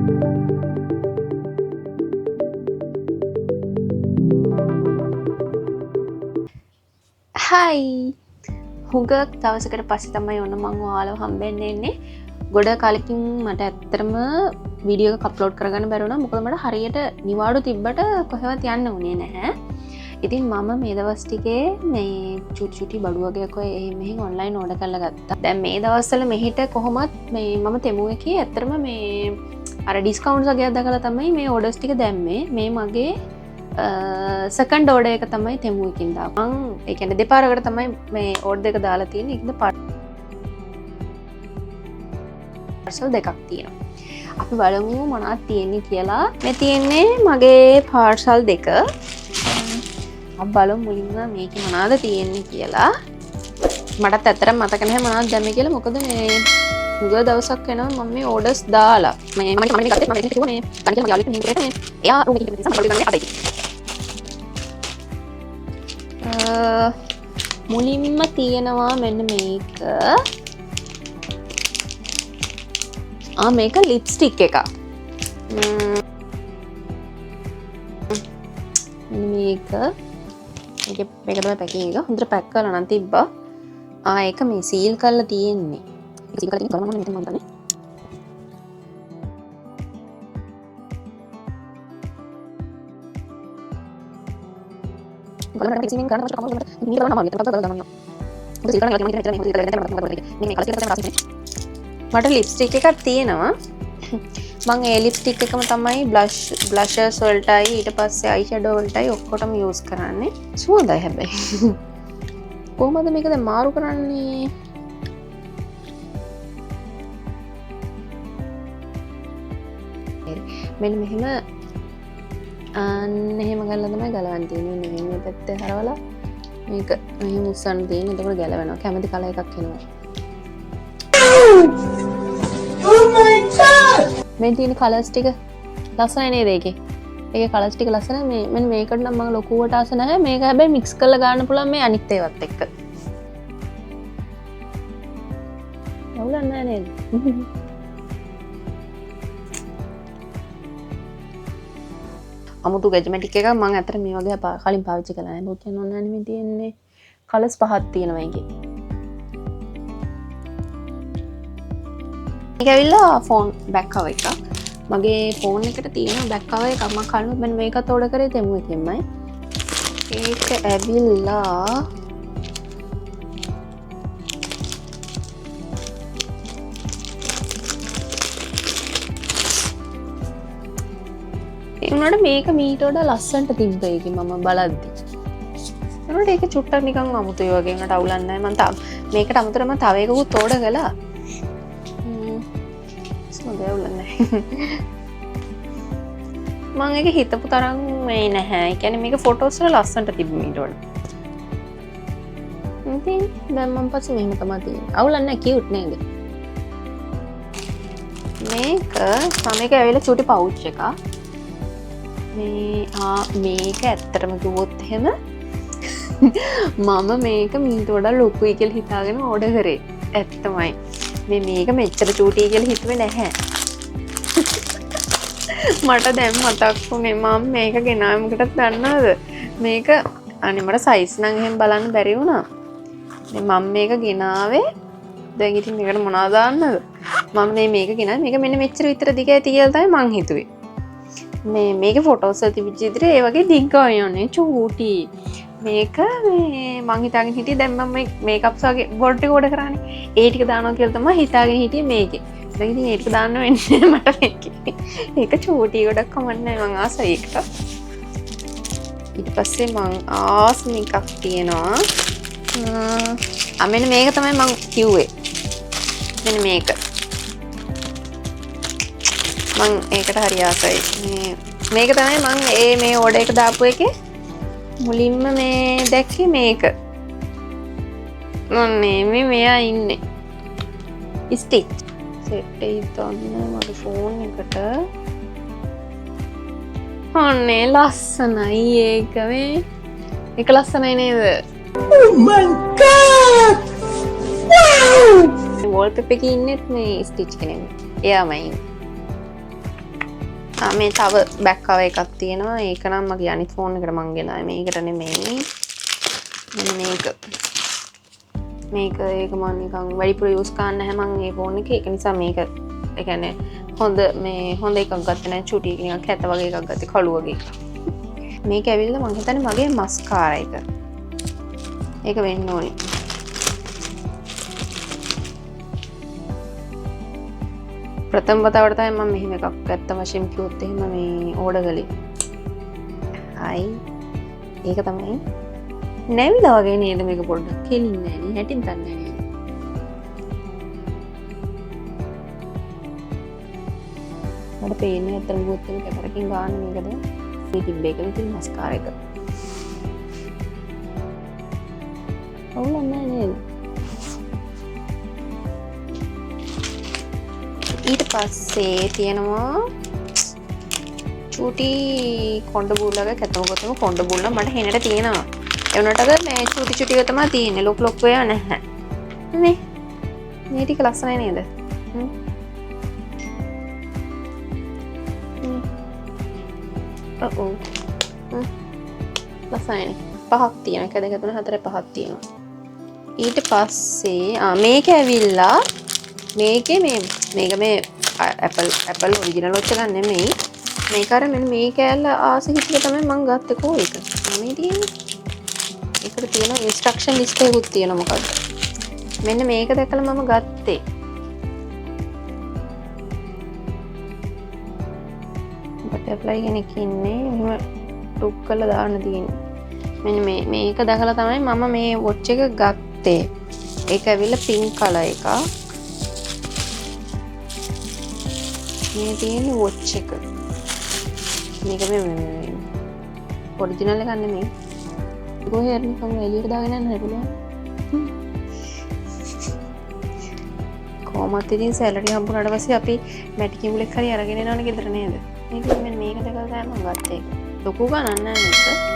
හයි හුඟක් දවසකට පස්සේ තමයි ඔන්න මං ඔයාලව හම්බෙන්න එන්නේ. ගොඩ කාලෙකින් මට ඇත්තටම වීඩියෝ එකක් අප්ලෝඩ් කරගන්න බැරි වුණා. මොකද මට හරියට නිවාඩු තිබ්බට කොහෙවත් යන්න උනේ නැහැ. ඉතින් මම මේ දවස් ටිකේ මේ චුටි බඩු වගේක් ඔය මෙහෙන් ඔන්ලයින් ඕඩර් කරලා ගත්තා. දැන් මේ දවස්වල මෙහිට කොහොමත් මේ මම තෙමු එකේ ඇත්තටම මේ අර ඩිස්කවුන්ට්ස් වගේක් දාලා තමයි මේ ඕඩර්ස් ටික දැම්මේ. මේ මගේ සෙකන්ඩ් ඕඩර් එක තමයි තෙමු එකකින් දාපු. මං ඒ කියන්නේ දෙපාරකට තමයි මේ ඕඩර් දෙක දාලා තියෙන්නේ. ඒකද පාර්සල් දෙකක් තියෙනවා. අපි බලමු මොනවද තියෙන්නේ කියලා. මේ තියෙන්නේ මගේ පාර්සල් දෙක. අපි බලමු මුලින්ම මේකේ මොනවද තියෙන්නේ කියලා. මටත් ඇත්තටම මතක නැහැ මොනවද දැම්මේ කියලා. මොකද මේ මුගල දවසක් වෙනවා මම මේ ඕඩර්ස් දාලා. මම ගත්තේ මම කිව්වා මේ කණිකල මගේ යාළුවෙක් ඉන්නේ මේ. එයා රූම් එකේ ඉන්න නිසා මම ගන්නේ අතයි. මුලින්ම තියෙනවා මෙන්න මේක. මේක ලිප්ස්ටික් එකක්. මේක තමයි පැකින් එක. හොඳට පැක් කරලා නම් තිබ්බා. ඒක මේ සීල් කරලා තියෙන්නේ. සීල් කරලා තියෙන ගමන් මම මෙතන මම මට ලිප්ස්ටික් එකක් තියෙනවා. මම ඒ ලිප්ස්ටික් එකම තමයි බ්ලෂර්ස් වලටයි ඊට පස්සේ අයි ෂැඩෝ වලටයි ඔක්කොටම යූස් කරන්නේ. සුවඳයි හැබැයි. කොහොමද මේක දැන් මාරු කරන්නේ? මෙන්න මෙහෙම එහෙම ගල්ලා තමයි ගලවන්න තියෙන්නේ. මේ පැත්තේ හරවලා මේක මෙහෙම උස්සන්න තියෙන්නේ. එතකොට ගැලවෙනවා. කැමති කලර් එකක් එනවා. Oh my god! මේ තියෙන කලර්ස් ටික ලස්සනයි නේද ඒකේ? ඒකේ කලර්ස් ටික ලස්සනයි. මේ මෙන්න මේකට නම් මම ලොකුවට ආස නැහැ. මේක හැබැයි මික්ස් කරලා ගන්න පුළුවන් මේ අනිත් ඒවත් එක්ක. අවුලක් නැහැ නේද? අමුතු ගැජමැටික් එකක් මම අතර මේ වගේ කලින් පාවිච්චි කළා නෑ. බොත් යන ඕනෑනේ මේ තියෙන්නේ. කලර්ස් පහක් තියෙනවා ඒකේ. මේක ඇවිල්ලා ෆෝන් බෑක් කවර් එකක්. මගේ ෆෝන් එකට තියෙන බෑක් කවර් එකක් මම කලින් මෙන්න මේකත් ඕඩර් කරේ තෙමු එකෙන්මයි. ඒක ඇවිල්ලා ඒුණාට මේක මීට වඩා ලස්සනට තිබ්බ ඒකේ මම බලද්දි. ඒනොට ඒක චුට්ටක් නිකන් අමුතුයි වගේ මට අවුලක් නැහැ. මම මේකට අමුතරම තව එකකුත් ඕඩර් කළා. සමහරවිට අවුලක් නැහැ. මම ඒක හිතපු තරම් මේ නැහැ. ඒ කියන්නේ මේක ෆොටෝස් වල ලස්සනට තිබ්බ මීට වඩා. ඉතින් දැන් මම පස්සේ මෙහෙම තමයි තියෙන්නේ. අවුලක් නැහැ කියුට් නේද? මේක ඇවිල්ලා චූටි පවුච් එකක්. මේක ඇත්තටම කිව්වොත් එහෙම මම මේක මීට වඩා ලොකුයි කියලා හිතාගෙන ඕඩර් කරේ. ඇත්තමයි. මේක මෙච්චර චූටි කියලා හිතුවේ නැහැ. මට දැන් මතක් වුණේ මම මේක ගෙනාවේ මොකටද දන්නවද? මේක අනේ මට සයිස් නම් එහෙම බලන්න බැරි වුණා. මම මේක ගෙනාවේ දැන් ඉතින් මේකට මොනවද දාන්නද? මම මේක ගෙනාවේ මේක මෙන්න මෙච්චර විතර දිග ඇති කියලා තමයි මං හිතුවේ. මේක ෆොටෝස් තිබිච්ච විදිහට ඒ වගේ දිග්ගයි යන්නේ චූටි. මේක මේ මං හිතාගෙන හිටියේ දැන් මම මේකප්ස් වගේ බොඩ් ටික ඕඩර් කරානේ. ඒ ටික දානවා කියලා තමයි හිතාගෙන හිටියේ මේකේ. දැන් ඉතින් ඒ ටික දාන්න වෙන්නේ මට මේකේ. ඒක චූටි ගොඩක් කමන්නේ මං ආසයි ඒකට. ඊට පස්සේ මං ආස මේකක් තියෙනවා. මෙන්න මේක තමයි මං කිව්වේ. මෙන්න මේක. මං ඒකට හරි ආසයි. මේක තමයි මං මේ ඕඩර් එක දාපු එකේ මුලින්ම මේ දැක්කේ මේක. මොන්නේ මෙයා ඉන්නේ. ස්ටිච් සෙට් එක දාන්න මගේ ෆෝන් එකට. ඔන්නේ ලස්සනයි ඒක මේ. ඒක ලස්සනයි නේද? Oh my god! Wow! Wallpaper එකේ ඉන්නෙත් මේ ස්ටිච් කෙනෙක්. එයාමයි. මේ තව බැක් කවර් එකක් තියෙනවා. ඒක නම් මගේ අනිත් ෆෝන් එකට මං ගෙනාවේ. මේකට නෙමෙයි. මේක ඒක මම නිකන් වැඩිපුර යූස් කරන්නේ නැහැ මං මේ ෆෝන් එකේ. ඒක නිසා මේක ඒ කියන්නේ හොඳ එකක් ගත්තේ නැහැ. චුටි නිකන් කැත වගේ එකක් ගත්තේ කළු වගේ එකක්. මේක ඇවිල්ලා මං හිතන්නේ මගේ මස්කාරා එක. ඒක වෙන්න ඕනේ. ප්‍රථම වතාවට තමයි මම මෙහෙම එකක් ඇත්ත වශයෙන්ම කිව්වොත් එහෙම මේ ඕඩර් කළේ. හයි. ඒක තමයි. නැවිලා වගේ නේද මේක පොඩ්ඩක් කෙලින්නේ නැහැ නේ. හැටින් තන්නේ නැහැ. මට පේන්නේ අතන ගොත් එක කැමරකින් ගන්න මේකද. මේ තිබ්බේ කියලා තියෙන මස්කාරා එක. අවුලක් නැහැ නේද? ඊට පස්සේ තියෙනවා චූටි කොණ්ඩ බූල්ලක කැතම කොණ්ඩ බූල්ල මට හෙනට තියෙනවා. ඒ වුණාට මේ චූටි එක තමයි තියෙන්නේ. ලොක් ඒවා නැහැ. නේ. මේ ටික ලස්සනයි නේද? ලස්සනයි. 5ක් තියෙනවා. 1 2 3 4 5ක් තියෙනවා. ඊට පස්සේ මේක ඇවිල්ලා මේකේ මේ Apple ඔරිජිනල් වොච් එක නෙමෙයි. මේක අර මෙන්න මේ කෑල්ල ආස හිතලා තමයි මම ගත්තේ කෝ එක. මේ තියෙන්නේ. ඒකට තියෙන ඉන්ස්ට්‍රක්ෂන් ලිස්ට් එකකුත් තියෙනවා මොකද්ද? මෙන්න මේක දැකලා මම ගත්තේ. බටර්ෆ්ලයි කෙනෙක් ඉන්නේ. එහෙම ටුක් කරලා දාන්න තියෙන්නේ. මෙන්න මේක දැකලා තමයි මම මේ වොච් එක ගත්තේ. ඒක ඇවිල්ලා පින්ක් කලර් එකක්. මේ තියෙන වොච් එක. මේක මේ ඔරිජිනල් එක නෙමෙයි. කොහේ හරි නිකන් එළියට දාගෙන යන්න පුළුවන්. කොහොමද ඉතින් සැලරි හම්බුනාට පස්සේ අපි මැටි කිඹුලෙක් හරි අරගෙන යනවනේ ගෙදර නේද? මේක දැකලා තමයි මම ගත්තේ. ලොකු ගණන් නෑ මේක.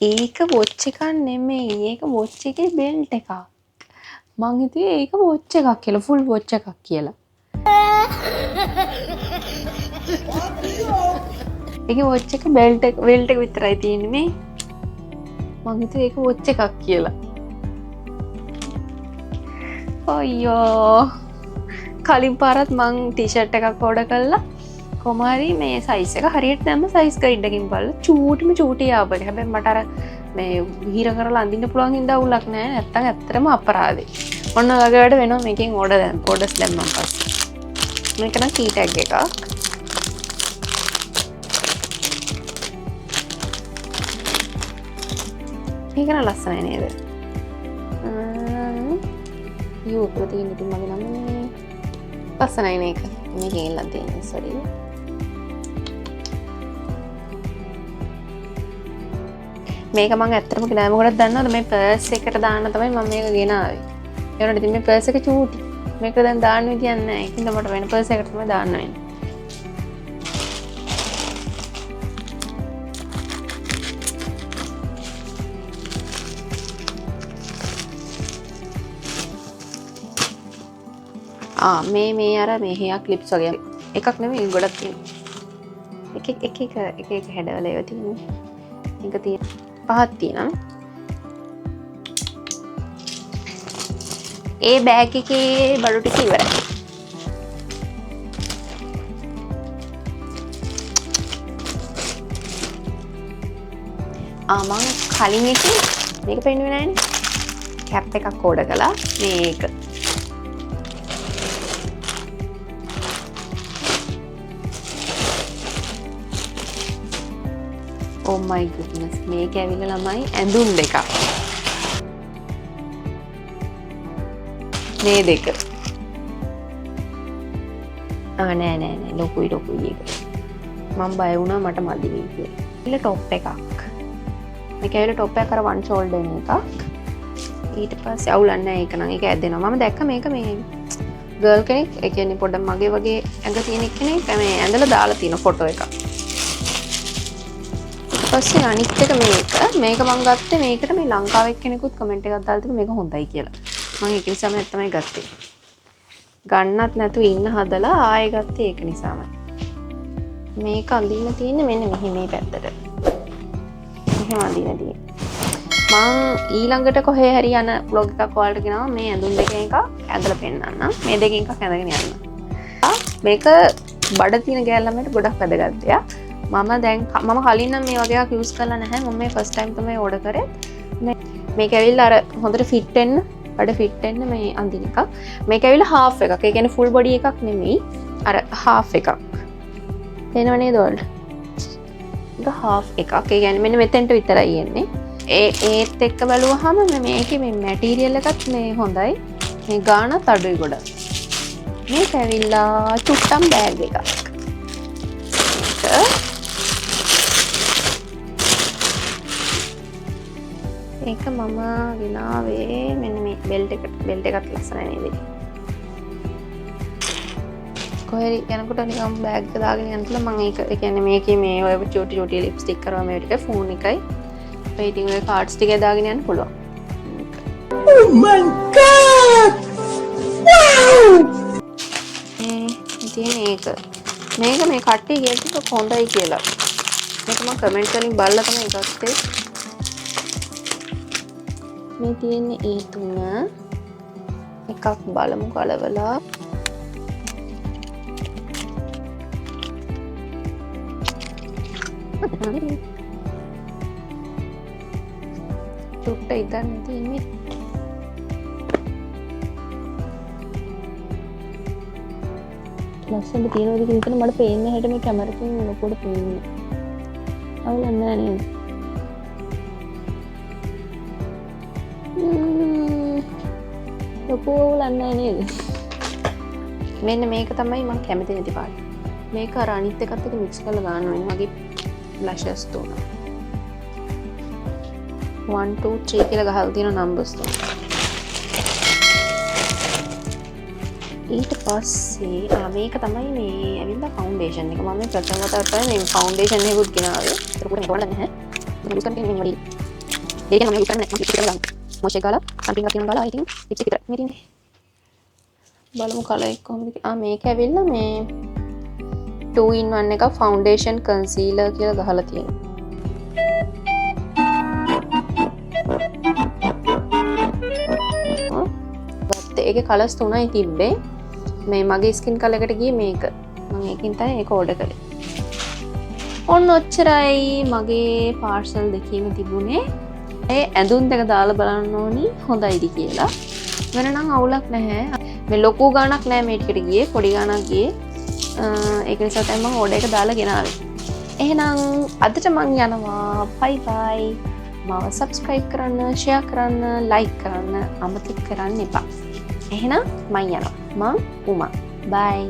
ඒක වොච් එකක් නෙමෙයි. ඒක වොච් එකේ බෙල්ට් එකක්. මං හිතුවේ ඒක වොච් එකක් කියලා, ෆුල් වොච් එකක් කියලා. ඒකේ වොච් එක බෙල්ට් එක විතරයි තියෙන්නේ මේ. මං හිතුවේ ඒක වොච් එකක් කියලා. අයියෝ. කලින් පාරත් මං ටී-ෂර්ට් එකක් ඕඩර් කළා. කොමාරි මේ සයිස් එක හරියට දැම්ම සයිස් ගයිඩ් එකකින් බලලා චූටි ආපෙක. හැබැයි මට අර මේ හිර කරලා අඳින්න පුළුවන් හින්දා උලක් නැහැ. නැත්තම් ඇත්තටම අපරාධේ. ඔන්න වගේට වෙනවා මේකෙන් ඕඩර්ස් දැම්මම පස්සේ. මේක නම් කී ටැග් එකක්. මේක නම් ලස්සනයි නේද? යෝ ප්‍රතිින් ඉතින් මගේ නම් මේ ලස්සනයි මේක. මේකෙන් ඉල්ලන් තියෙන්නේ සෝරි. මේක මම ඇත්තටම ගෙනාවේ මොකටද දන්නවද? මේ පර්ස් එකට දාන්න තමයි මම මේක ගෙනාවේ. ඒ වුණාට ඉතින් මේ පර්ස් එක චූටි. මේක දැන් දාන්න විදියක් නැහැ. ඒකින්ද මට වෙන පර්ස් එකකට තමයි දාන්න වෙන්නේ. මේ අර මේ හේයා ක්ලිප්ස් වගේ එකක් නෙමෙයි ගොඩක් තියෙනවා. එක හැඩවල ඒවා තියෙන්නේ. එක තියෙන 5ක් තියෙනවා. ඒ බෑග් එකේ බඩු ටික ඉවරයි. මම කලින් එකේ මේක පෙන්නුවේ නැහැනේ. කැප් එකක් ඕඩර් කළා. මේක oh my goodness මේක ඇවිල්ලා ළමයි ඇඳුම් දෙකක් මේ දෙක නෑ ලොකුයි එක මම බය වුණා මට මදි නේ කියලා. ටොප් එකක් මේක ඇවිල්ලා ටොප් එක අර වන් ෂෝල්ඩර් එකක් ඊට පස්සේ අවුලක් නැහැ ඒක නම් ඒක ඇදෙනවා මම දැක්ක මේක මේ ගර්ල් කෙනෙක් ඒ කියන්නේ පොඩ්ඩක් මගේ වගේ ඇඟ තියෙන කෙනෙක් මේ ඇඳලා දාලා තියෙන ෆොටෝ එකක් ඊට පස්සේ අනිත් එක මේක මම ගත්තේ මේකට මේ ලංකාවේ කෙනෙකුත් කමෙන්ට් එකක් දාලා තිබුණා මේක හොඳයි කියලා මම ඒක නිසාම තමයි ගත්තේ ගන්නත් නැතුව ඉන්න හදලා ආයෙ ගත්තේ ඒක නිසාම මේක අඳින්න තියෙන්නේ මෙන්න මෙහි මේ පැත්තට මෙහෙම අඳින්න තියෙන්නේ මම ඊළඟට කොහේ හරි යන vlog එකක් ඔයාලට ගෙනාවා මේ ඇඳුම් දෙකෙන් එකක් ඇඳලා පෙන්නන්නම් මේ දෙකෙන් එකක් ඇඳගෙන යන්න මේක බඩ තියෙන ගෑල්ලමට ගොඩක් වැදගත් දෙයක් මම කලින් නම් මේ වගේ එකක් යූස් කරලා නැහැ මම මේ ෆස්ට් ටයිම් තමයි ඕඩර් කරේ මේක ඇවිල්ලා අර හොඳට ෆිට වෙන්න බඩ ෆිට වෙන්න මේ අඳින එක මේක ඇවිල්ලා half එකක් ඒ කියන්නේ full body එකක් නෙමෙයි අර half එකක් එනව නේද ඔයාලට ඒක half එකක් ඒ කියන්නේ මෙන්න මෙතෙන්ට විතරයි එන්නේ ඒත් එක්ක බලුවහම මේකේ මේ මැටීරියල් එකත් මේ හොඳයි මේ ගාණත් අඩුයි ගොඩක් මේක ඇවිල්ලා චුට්ටම් බෑග් එකක් ඒක මම ගෙනාවේ මෙන්න මේ බෙල්ට් එකත් ලස්සනයි නේද කොහේ යනකොට නිකම් බෑග් එක දාගෙන යනකොට මම ඒක ඒ කියන්නේ මේකේ මේ ඔය චූටි ලිප්ස්ටික් කරවා මේ ටික ෆෝන් එකයි ඉතින් ඔය කාඩ්ස් ටික දාගෙන යන්න පුළුවන්. Oh my god! Wow! ඉතින් මේක මේ කට්ටිය කියද්දි හොඳයි කියලා. මේක මම කමෙන්ට් වලින් බලලා තමයි ගත්තේ. මේ තියෙන්නේ ඒ තුන එකක් බලමු කලවලා. චුට්ට ඉදන් තියෙන්නේ ලස්සනට තියෙනවද කියලා හිතන මට පේන්නේ හැට මේ කැමරා එකෙන් ලොකුට පේන්නේ අවුලක් නෑ නේද ලොකු අවුලක් නෑ නේද මෙන්න මේක තමයි මම කැමති නැති පාට මේක අර අනිත් එකත් එක්ක මික්ස් කරලා දාන්න ඕනේ මගේ බ්ලෂර්ස් තුන 1 2 3 කියලා ගහලා තියෙන නම්බර්ස් තුන. ඊට පස්සේ මේක තමයි මේ ඇවිල්ලා ෆවුන්ඩේෂන් එක. මම ප්‍රථම වතාවට තමයි මේ ෆවුන්ඩේෂන් එකකුත් ගෙනාවේ. ඒක උඩ ගොඩක් නැහැ. මම යූස් කරන්නේ මේ වගේ. ඒක නම් මම යූස් කරන්නේ නැහැ. ඒක ගන්න. මොෂේ ගාලා සම්පින් එකක් ගාලා I think ලිප්ස්ටික් විතර. මේ තියෙන්නේ. බලමු කලර් එක කොහොමද. මේක ඇවිල්ලා මේ 2 in 1 එක ෆවුන්ඩේෂන් කන්සීලර් කියලා ගහලා තියෙනවා. ඒකේ කලර්ස් තුනයි තිබ්බේ මේ මගේ ස්කින් කලර් එකට ගියේ මේක මම ඒකින් තමයි ඒක ඕඩර් කළේ ඔන්න ඔච්චරයි මගේ පාර්සල් දෙකේම තිබුණේ ඒ ඇඳුම් දෙක දාලා බලන්න ඕනි හොඳයිද කියලා වෙන නම් අවුලක් නැහැ මේ ලොකු ගාණක් නැහැ මේ ටිකට ගියේ පොඩි ගාණක් ගියේ ඒක නිසා තමයි මම ඕඩර් එක දාලා ගෙනාවේ එහෙනම් අදට මං යනවා බයි බයි මාව සබ්ස්ක්‍රයිබ් කරන්න ෂෙයා කරන්න ලයික් කරන්න අමතක කරන්න එපා එහෙනම් මං යනවා මං උමා බයි